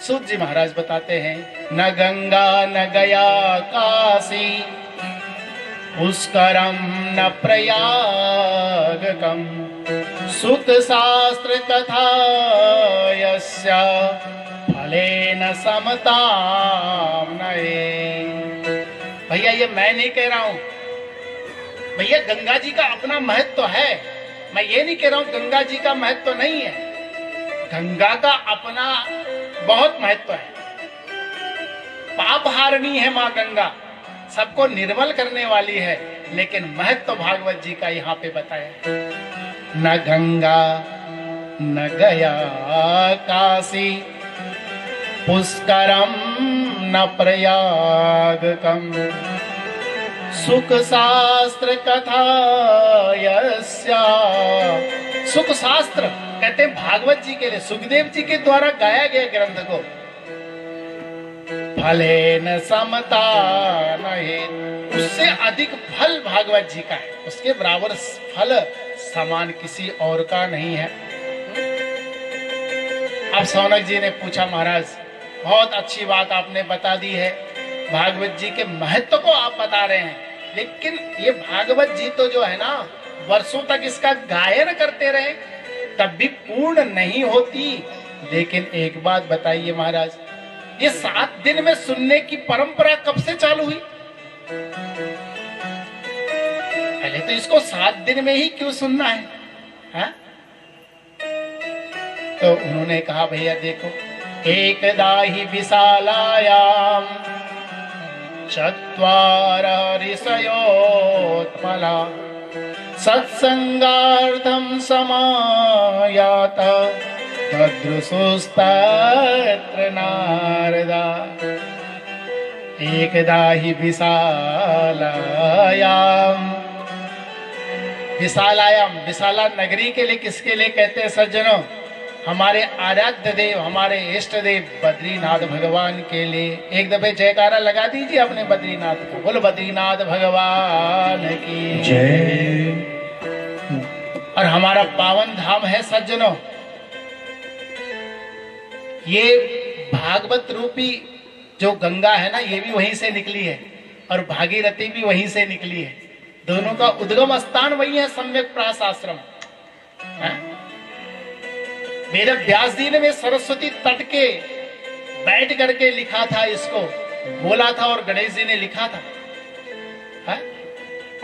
सूत जी महाराज बताते हैं, न गंगा न गया काशी पुष्करम न प्रयागकम सुत शास्त्र कथा यस्य फलेन समताम नये। भैया ये मैं नहीं कह रहा हूं, भैया गंगा जी का अपना महत्व तो है, मैं ये नहीं कह रहा हूं गंगा जी का महत्व तो नहीं है, गंगा का अपना बहुत महत्व है। पाप हारनी है मां गंगा, सबको निर्मल करने वाली है, लेकिन महत्व भागवत जी का यहाँ पे बताया। न गंगा न गया काशी पुष्करम न प्रयागकम सुख शास्त्र कथा यस्या। सुख शास्त्र कहते हैं भागवत जी के लिए, सुखदेव जी के द्वारा गाया गया ग्रंथ को फलेन समता नहीं, उससे अधिक फल भागवत जी का है, उसके बराबर फल समान किसी और का नहीं है। अब सौनक जी ने पूछा, महाराज बहुत अच्छी बात आपने बता दी है, भागवत जी के महत्व को आप बता रहे हैं, लेकिन ये भागवत जी तो जो है ना वर्षों तक इसका गायन करते रहे तब भी पूर्ण नहीं होती। लेकिन एक बात बताइए महाराज, ये 7 दिन में सुनने की परंपरा कब से चालू हुई? पहले तो इसको 7 दिन में ही क्यों सुनना है, हा? तो उन्होंने कहा भैया देखो, एकदा हि विशालायाम चत्वार ऋषयोत्मला सत्संगार्थं समायात तदृशोस्तत्र नारदा। एकदा हि विशालायाम, विशालायाम विशाला नगरी के लिए किसके लिए कहते हैं सज्जनों? हमारे आराध्य देव, हमारे इष्ट देव बद्रीनाथ भगवान के लिए। एक दफे जयकारा लगा दीजिए अपने बद्रीनाथ का, बोलो बद्रीनाथ भगवान की जय। और हमारा पावन धाम है सज्जनों, ये भागवत रूपी जो गंगा है ना, ये भी वहीं से निकली है और भागीरथी भी वहीं से निकली है। दोनों का उद्गम स्थान वही है, सम्यक प्रास आश्रम। मेरे व्यास जी ने में सरस्वती तट के बैठ करके लिखा था, इसको बोला था और गणेश जी ने लिखा था, है?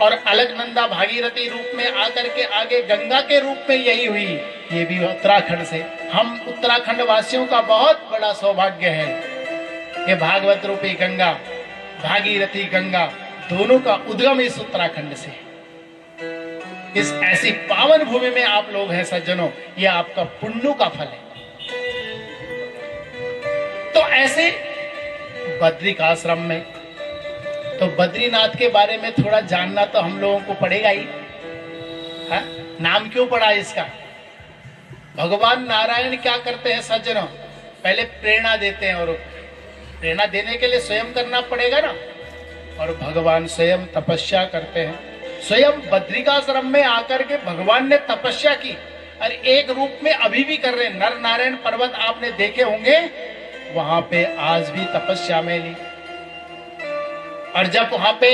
और अलकनंदा भागीरथी रूप में आकर के आगे गंगा के रूप में यही हुई, ये भी उत्तराखंड से। हम उत्तराखंड वासियों का बहुत बड़ा सौभाग्य है, ये भागवत रूपी गंगा, भागीरथी गंगा, दोनों का उद्गम इस उत्तराखंड से। इस ऐसी पावन भूमि में आप लोग हैं सज्जनों, ये आपका पुण्यों का फल है। तो ऐसे बद्रिकाश्रम में, तो बद्रीनाथ के बारे में थोड़ा जानना तो हम लोगों को पड़ेगा ही, है? नाम क्यों पड़ा इसका? भगवान नारायण क्या करते हैं सज्जनों? पहले प्रेरणा देते हैं, और प्रेरणा देने के लिए स्वयं करना पड़ेगा ना, और भगवान स्वयं तपस्या करते हैं। स्वयं बद्रिकाश्रम में आकर के भगवान ने तपस्या की, और एक रूप में अभी भी कर रहे हैं। नर नारायण पर्वत आपने देखे होंगे, वहां पे आज भी तपस्या में ली। और जब वहां पे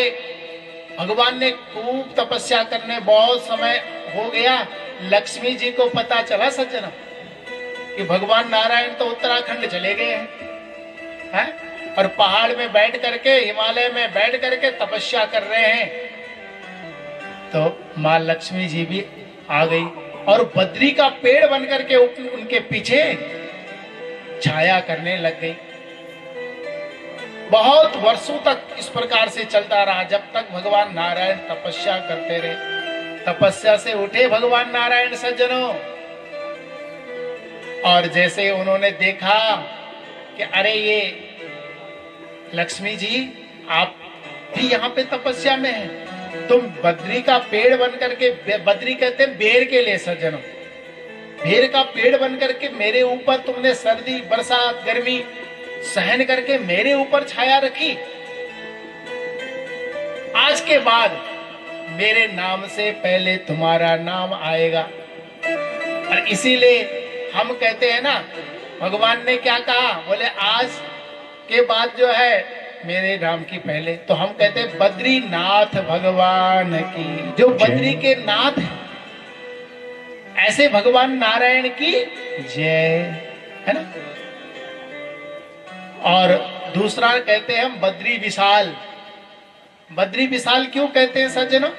भगवान ने खूब तपस्या करने बहुत समय हो गया, लक्ष्मी जी को पता चला सज्जनों कि भगवान नारायण तो उत्तराखंड चले गए हैं, और पहाड़ में बैठ करके, हिमालय में बैठ करके तपस्या कर रहे हैं। तो माँ लक्ष्मी जी भी आ गई और बद्री का पेड़ बनकर के उनके पीछे छाया करने लग गई। बहुत वर्षों तक इस प्रकार से चलता रहा, जब तक भगवान नारायण तपस्या करते रहे। तपस्या से उठे भगवान नारायण सज्जनों, और जैसे उन्होंने देखा कि अरे ये लक्ष्मी जी आप भी यहाँ पे तपस्या में हैं, तुम बद्री का पेड़ बन करके, बद्री कहते हैं बेर के लिए सज्जनों, बेर का पेड़ बन करके मेरे ऊपर तुमने सर्दी बरसात गर्मी सहन करके मेरे ऊपर छाया रखी। आज के बाद मेरे नाम से पहले तुम्हारा नाम आएगा। और इसीलिए हम कहते हैं ना भगवान ने क्या कहा, बोले आज के बाद जो है मेरे नाम की पहले, तो हम कहते हैं बद्रीनाथ भगवान की, जो बद्री के नाथ है, ऐसे भगवान नारायण की जय, है ना। और दूसरा कहते हैं हम बद्री विशाल। बद्री विशाल क्यों कहते हैं सज्जनों?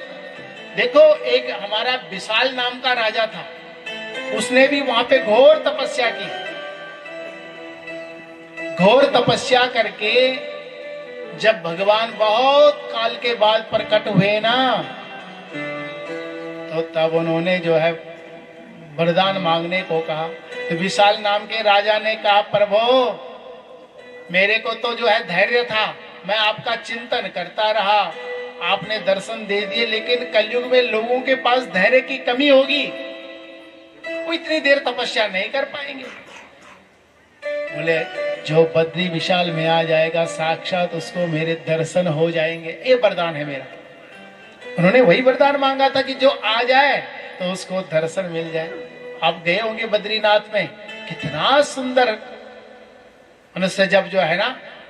देखो, एक हमारा विशाल नाम का राजा था, उसने भी वहां पे घोर तपस्या की। घोर तपस्या करके जब भगवान बहुत काल के बाद प्रकट हुए ना, तो तब उन्होंने जो है वरदान मांगने को कहा। तो विशाल नाम के राजा ने कहा, प्रभु मेरे को तो जो है धैर्य था, मैं आपका चिंतन करता रहा, आपने दर्शन दे दिए, लेकिन कलयुग में लोगों के पास धैर्य की कमी होगी, वो इतनी देर तपस्या नहीं कर पाएंगे। बोले जो बद्री विशाल में आ जाएगा साक्षात उसको मेरे दर्शन हो जाएंगे, ये वरदान है मेरा। उन्होंने वही वरदान मांगा था कि जो आ जाए तो उसको दर्शन मिल जाए। आप गए होंगे बद्रीनाथ में, कितना सुंदर मनुष्य जब जो है ना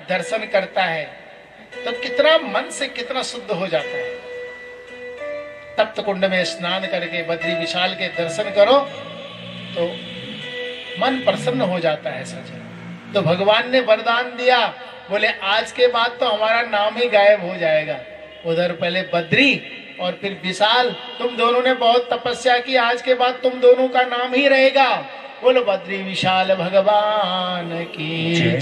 दर्शन करता है तो कितना मन से कितना शुद्ध हो जाता है। तप्त कुंड में स्नान करके बद्री विशाल के दर्शन करो तो मन प्रसन्न हो जाता है सज्जन। तो भगवान ने वरदान दिया, बोले आज के बाद तो हमारा नाम ही गायब हो जाएगा। उधर पहले बद्री और फिर विशाल, तुम दोनों ने बहुत तपस्या की, आज के बाद तुम दोनों का नाम ही रहेगा। बोलो बद्री विशाल भगवान की जय।